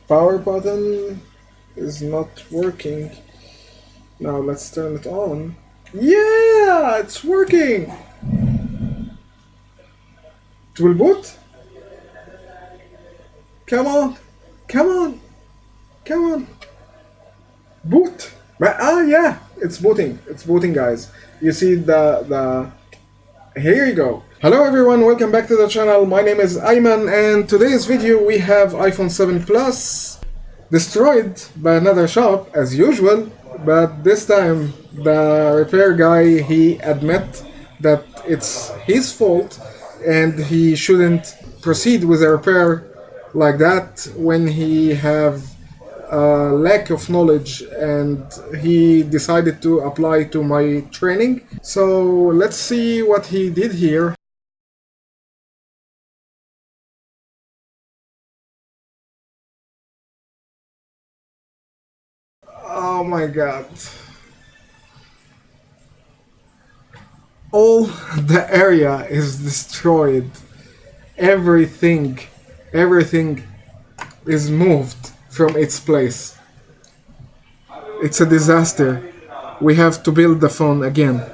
Power button is not working. Now let's turn it on. Yeah, it's working. It will boot. Come on, come on, come on. Boot. Yeah, it's booting. It's booting, guys. You see the. Here you go. Hello everyone, welcome back to the channel. My name is Ayman, and today's video we have iPhone 7 Plus destroyed by another shop as usual, but this time the repair guy, he admit that it's his fault and he shouldn't proceed with a repair like that when he have a lack of knowledge, and he decided to apply to my training. So let's see what he did here. Oh my god. All the area is destroyed. Everything is moved from its place. It's a disaster. We have to build the phone again.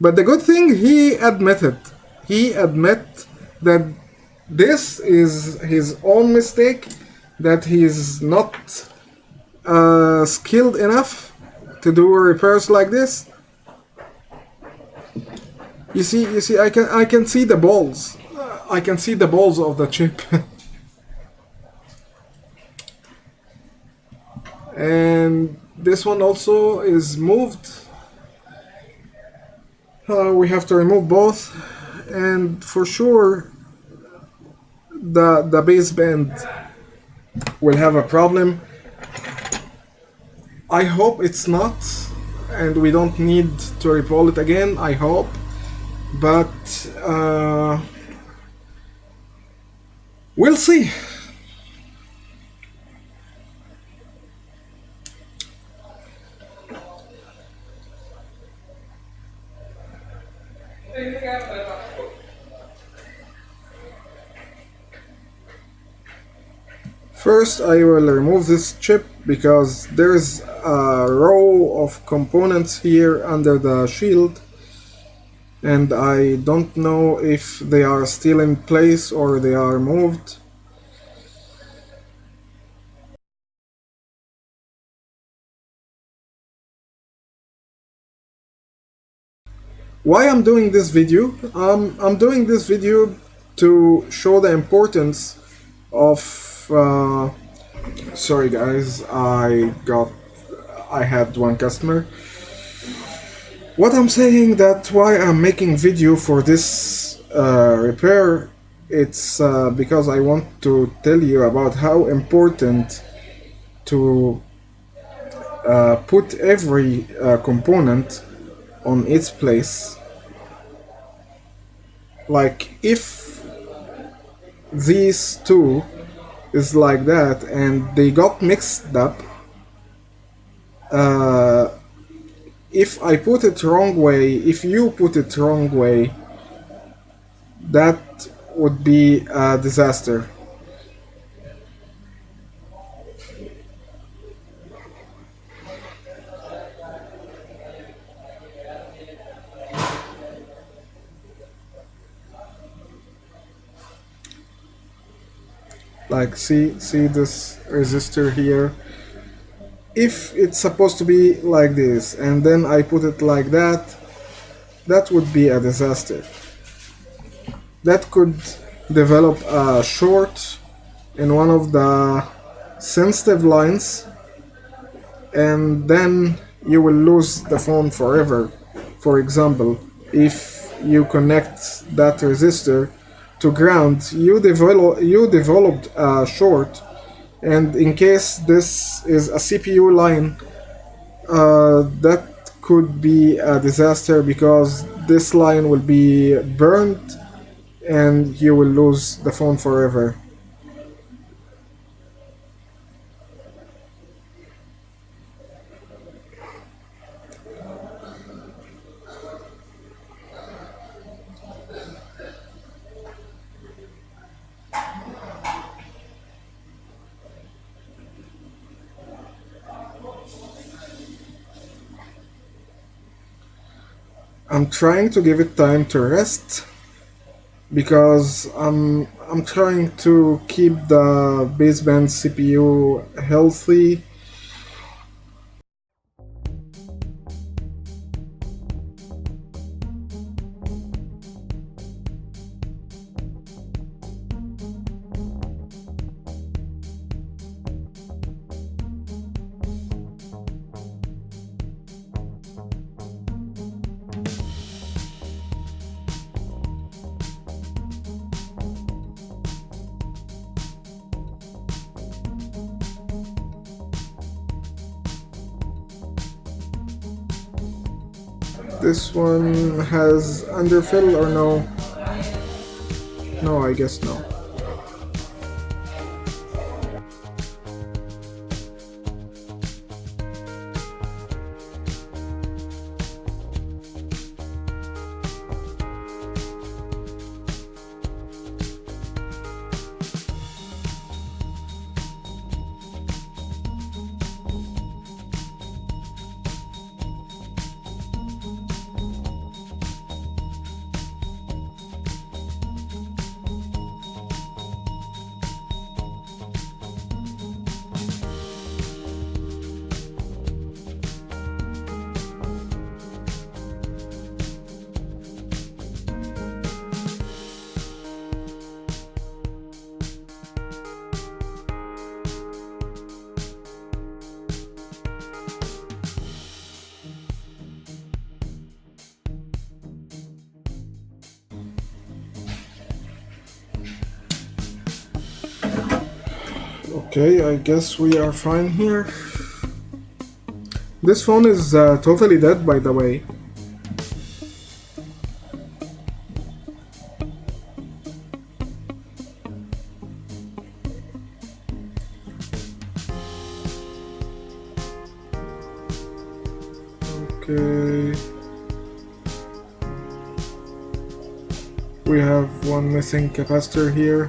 But the good thing, he admitted. He admit that this is his own mistake, that he's not skilled enough to do repairs like this. You see, I can see the balls. I can see the balls of the chip. And this one also is moved. We have to remove both, and for sure the baseband will have a problem. I hope it's not, and we don't need to reroll it again, I hope. But we'll see. First, I will remove this chip because there's a row of components here under the shield, and I don't know if they are still in place or they are moved. Why I'm doing this video? I'm doing this video to show the importance of sorry guys, I had one customer. What I'm saying, that why I'm making video for this repair, it's because I want to tell you about how important to put every component on its place. Like if these two is like that and they got mixed up, if I put it wrong way, if you put it wrong way, that would be a disaster. Like see this resistor here. If it's supposed to be like this and then I put it like that, that would be a disaster. That could develop a short in one of the sensitive lines, and then you will lose the phone forever. For example, if you connect that resistor to ground, you developed a short, and in case this is a CPU line, that could be a disaster because this line will be burned and you will lose the phone forever. I'm trying to give it time to rest because I'm trying to keep the baseband CPU healthy. This one has underfill or no? No, I guess no. Okay, I guess we are fine here. This phone is totally dead, by the way. Okay. We have one missing capacitor here.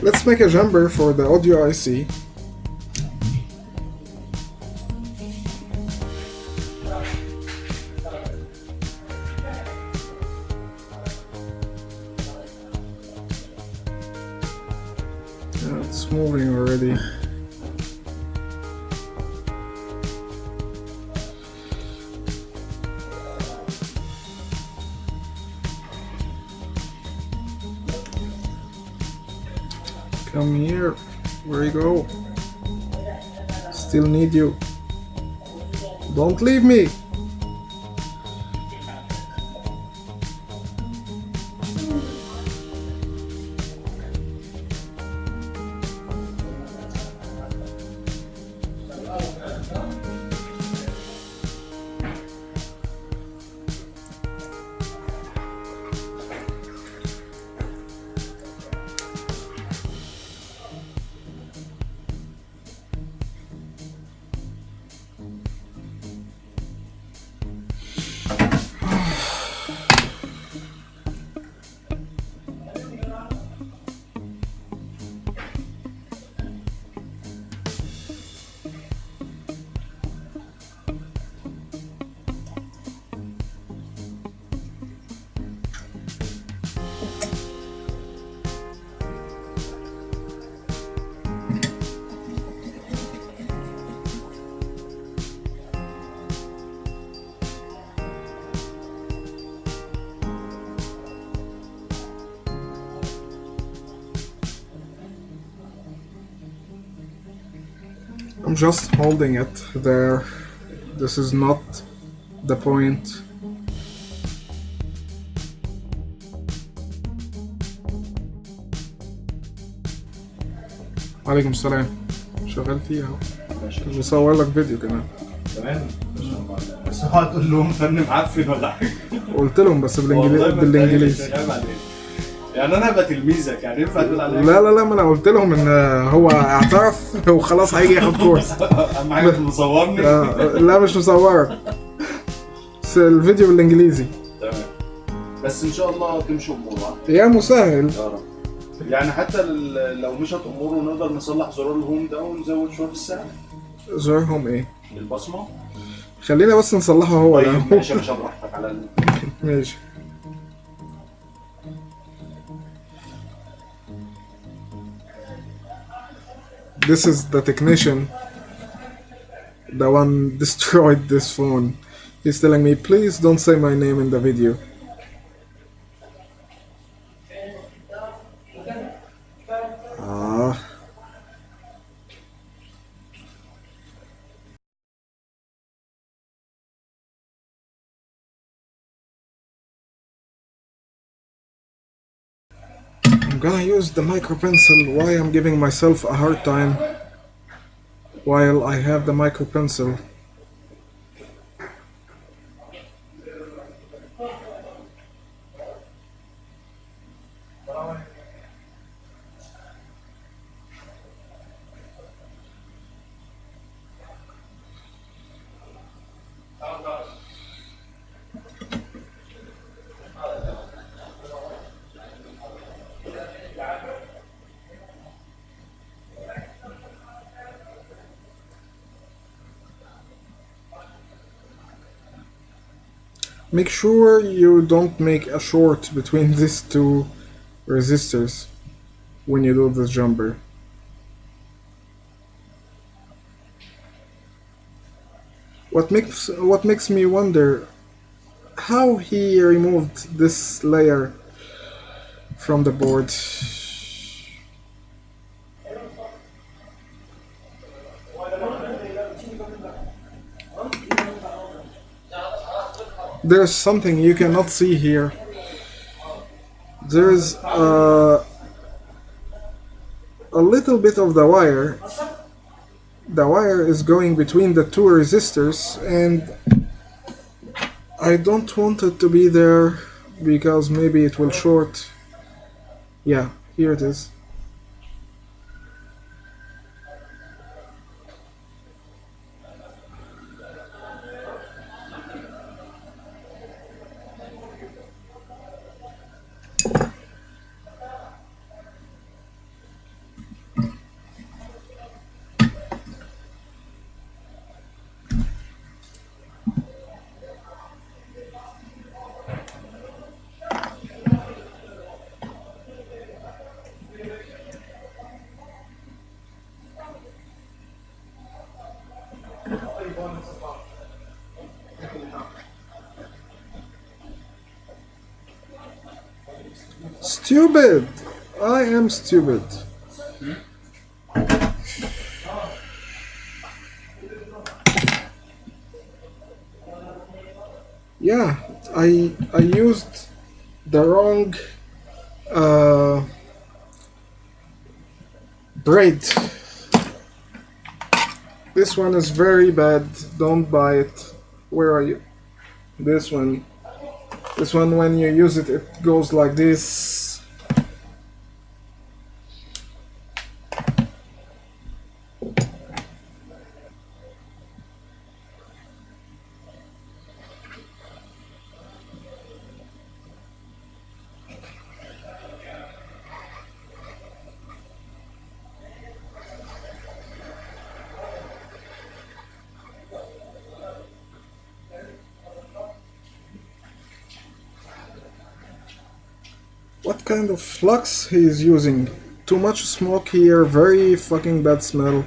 Let's make a jumper for the audio IC. It's moving already. Come here. Where you go? Still need you. Don't leave me. I'm just holding it there. This is not the point. وعليكم السلام. شغال فيها اهو. بصور لك فيديو كمان. تمام. بس هتقول لهم فن معفن ولا حاجه؟ قلت لهم بس بالانجليزي. يعني انا ابقى تلميذك، يعني ينفع تقول عليا؟ لا ما انا قلت لهم ان هو اعترف وخلاص هيجي ياخد كورس. اهم حاجه مصورني. لا مش مصورك، بس الفيديو بالانجليزي. تمام. بس ان شاء الله تمشي امورها. يا مسهل. يعني حتى لو مشت اموره نقدر نصلح زرار الهوم ده ونزود شويه في السعر. زرار هوم ايه؟ البصمه. خلينا بس نصلحه هو. طيب ماشي يا باشا براحتك على ماشي. This is the technician, the one destroyed this phone. He's telling me, please don't say my name in the video. I'm gonna use the micro pencil. Why I'm giving myself a hard time while I have the micro pencil. Make sure you don't make a short between these two resistors when you do the jumper. What makes me wonder how he removed this layer from the board. There's something you cannot see here. There's a little bit of the wire. The wire is going between the two resistors, and I don't want it to be there because maybe it will short. Yeah, here it is. Stupid! I am stupid. Yeah, I used the wrong braid. This one is very bad. Don't buy it. Where are you? This one. This one, when you use it, it goes like this. What kind of flux he is using? Too much smoke here, very fucking bad smell.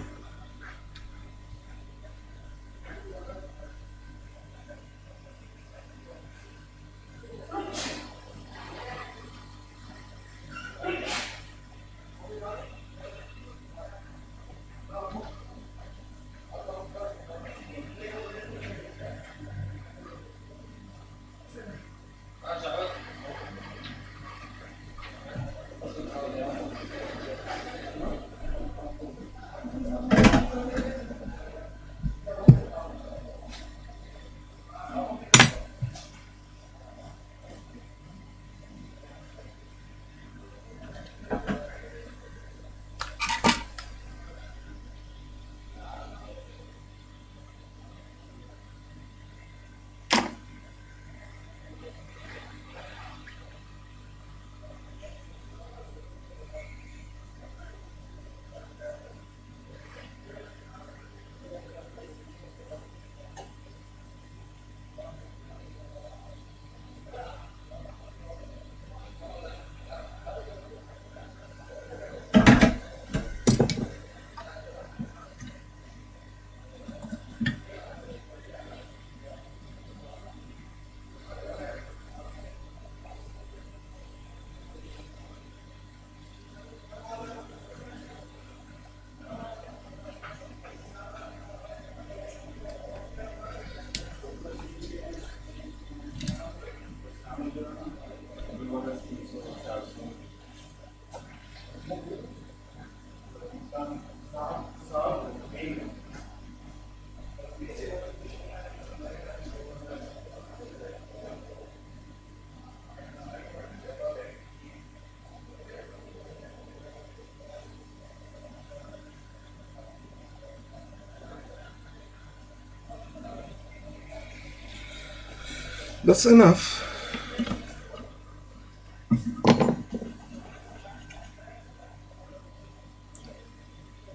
That's enough.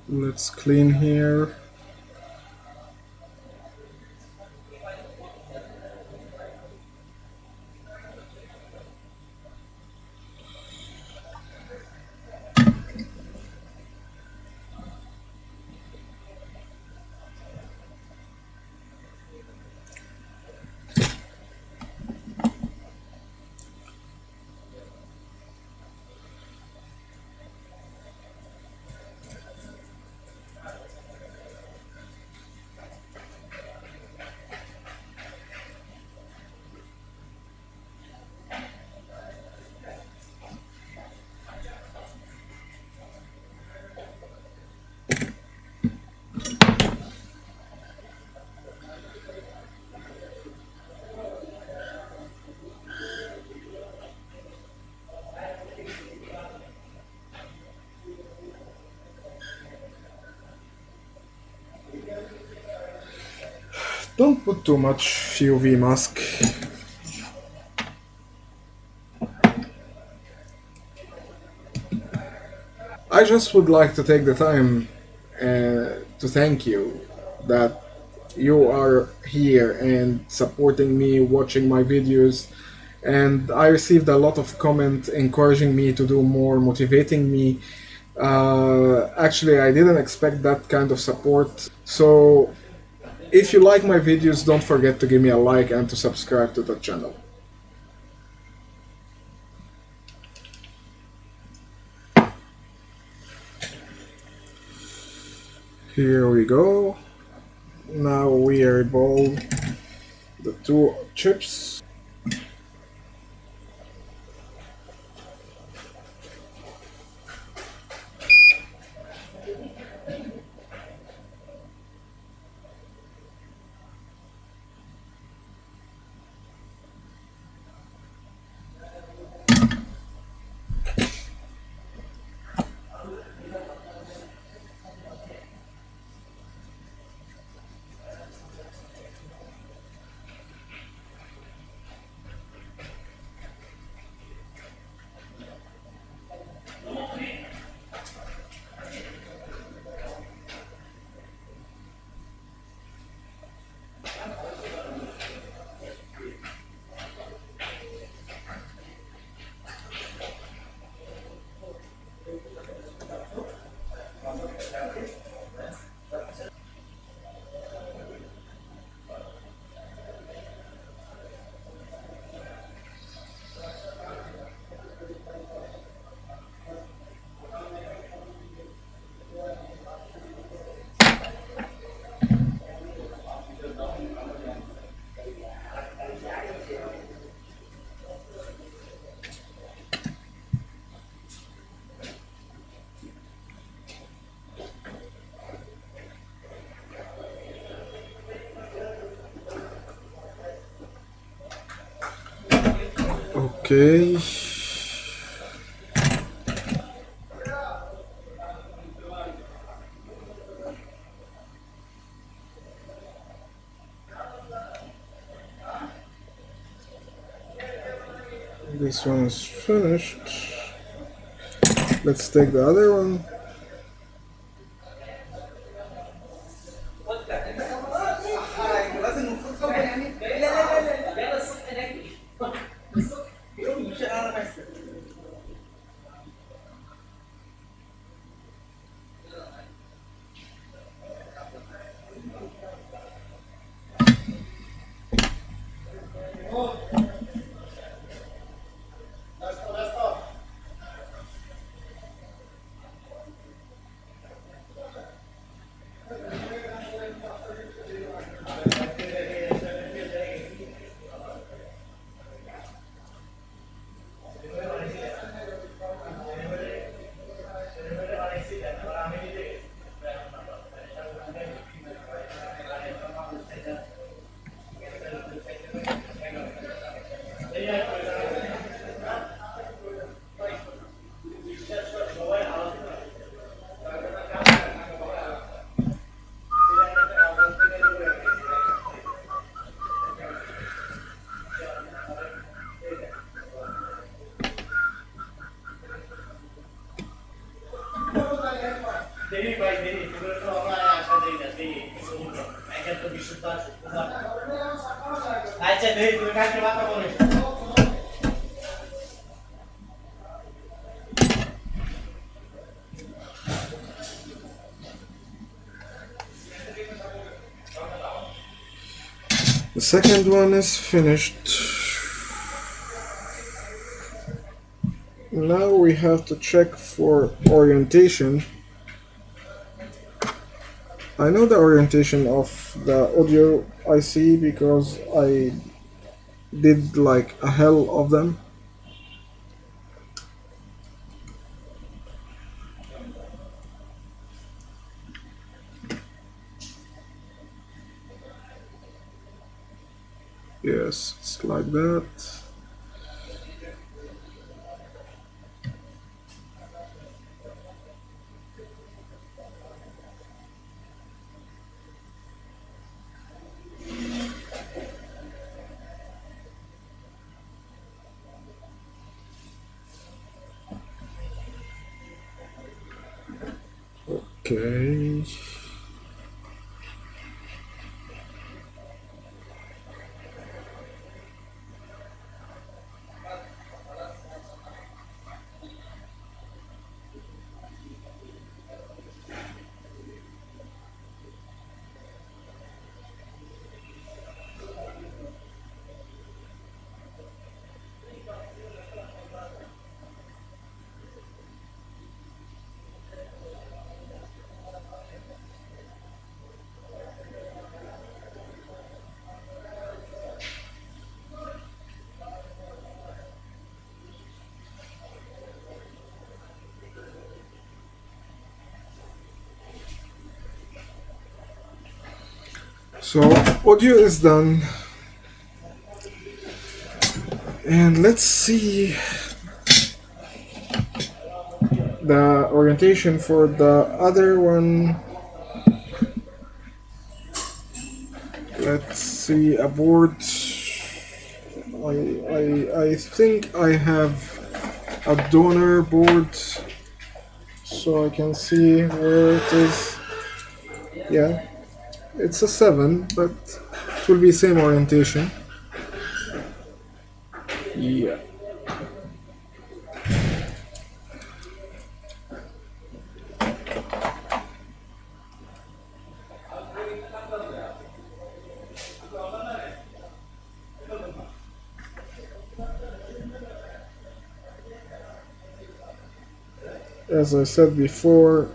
Let's clean here. Don't put too much UV mask. I just would like to take the time to thank you that you are here and supporting me, watching my videos, and I received a lot of comment encouraging me to do more, motivating me. Actually, I didn't expect that kind of support. So if you like my videos, don't forget to give me a like and to subscribe to the channel. Here we go. Now we eyeball the two chips. Okay. This one is finished. Let's take the other one. The second one is finished. Now we have to check for orientation. I know the orientation of the audio IC because I did like a hell of them. Yes, it's like that. Okay. So audio is done, and let's see the orientation for the other one. Let's see a board. I think I have a donor board, so I can see where it is. Yeah. It's a 7, but it will be same orientation. Yeah. As I said before,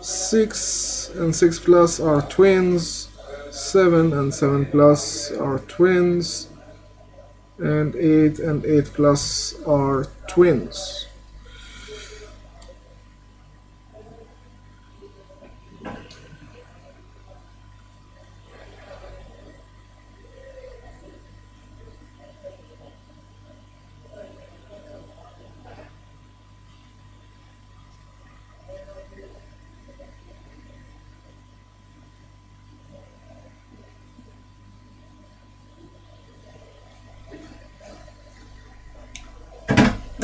6 and 6 plus are twins, 7 and 7 plus are twins, and 8 and 8 plus are twins.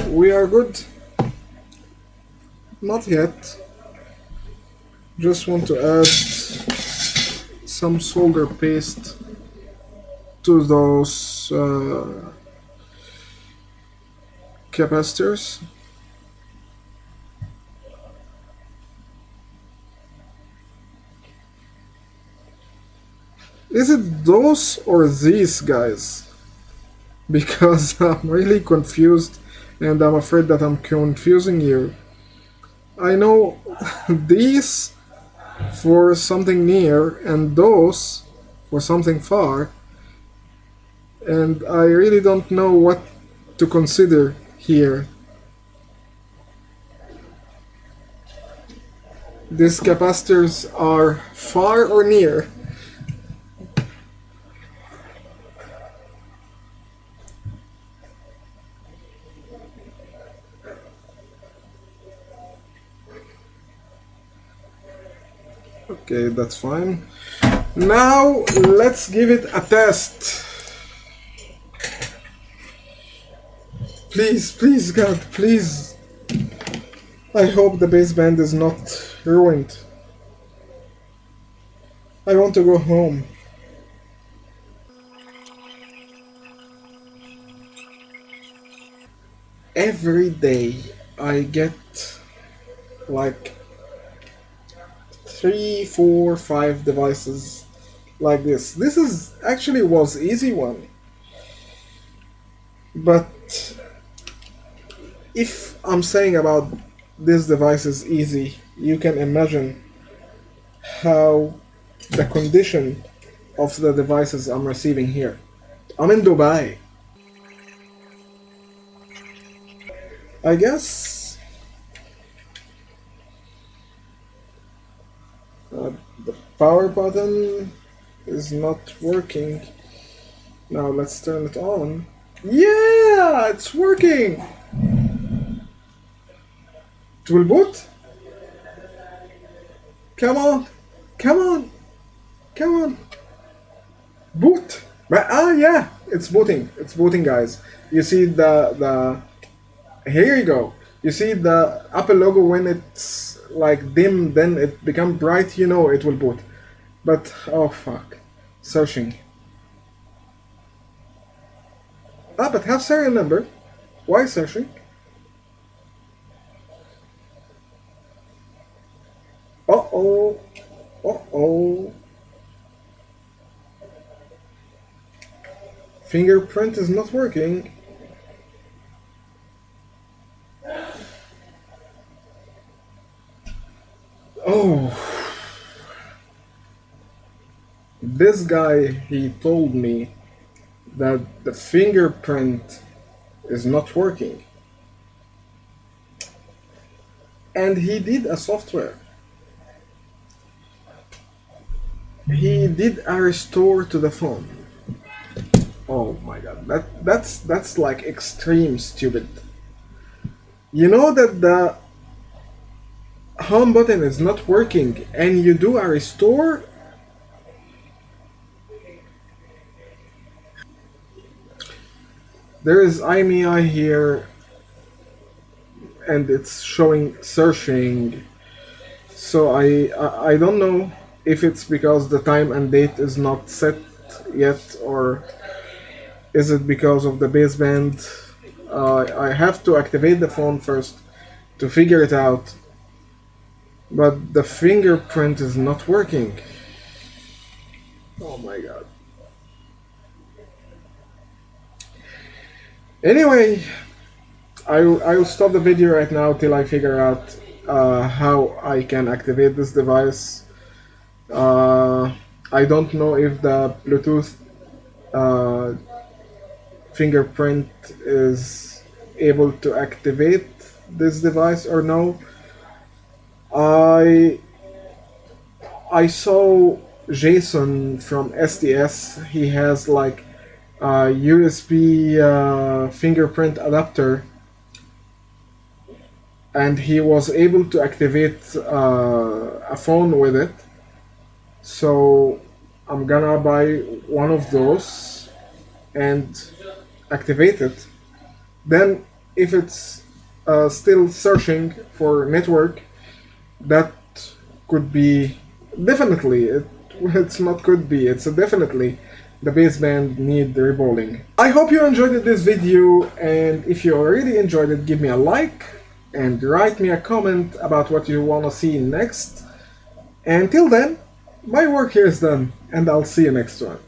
We are good? Not yet. Just want to add some solder paste to those capacitors. Is it those or these guys? Because I'm really confused and I'm afraid that I'm confusing you. I know these for something near and those for something far, and I really don't know what to consider here. These capacitors are far or near? Okay, that's fine. Now let's give it a test. Please, please, God, please. I hope the baseband is not ruined. I want to go home. Every day I get like 3, 4, 5 devices like this. This is actually was easy one. But if I'm saying about this device is easy, you can imagine how the condition of the devices I'm receiving here. I'm in Dubai. I guess the power button is not working. Now let's turn it on. Yeah, it's working. It will boot. Come on, come on, come on. Boot. Yeah, it's booting. It's booting, guys. You see the. Here you go. You see the Apple logo when it's like dim, then it become bright. You know it will boot. But oh fuck, searching. But have serial number. Why searching? Uh-oh. Uh-oh. Fingerprint is not working. Oh. This guy, he told me that the fingerprint is not working. And he did a software. He did a restore to the phone. Oh my god, that's like extreme stupid. You know that the home button is not working and you do a restore? There is IMEI here and it's showing searching. So I don't know if it's because the time and date is not set yet, or is it because of the baseband. I have to activate the phone first to figure it out, but the fingerprint is not working. Oh my god. Anyway, I will stop the video right now till I figure out how I can activate this device. I don't know if the Bluetooth fingerprint is able to activate this device or no. I saw Jason from SDS. He has like a USB fingerprint adapter, and he was able to activate a phone with it. So I'm gonna buy one of those and activate it. Then if it's still searching for network, that could be definitely, it's not could be, it's definitely the baseband need rebolling. I hope you enjoyed this video, and if you already enjoyed it, give me a like and write me a comment about what you want to see next. Until then, my work here is done, and I'll see you next one.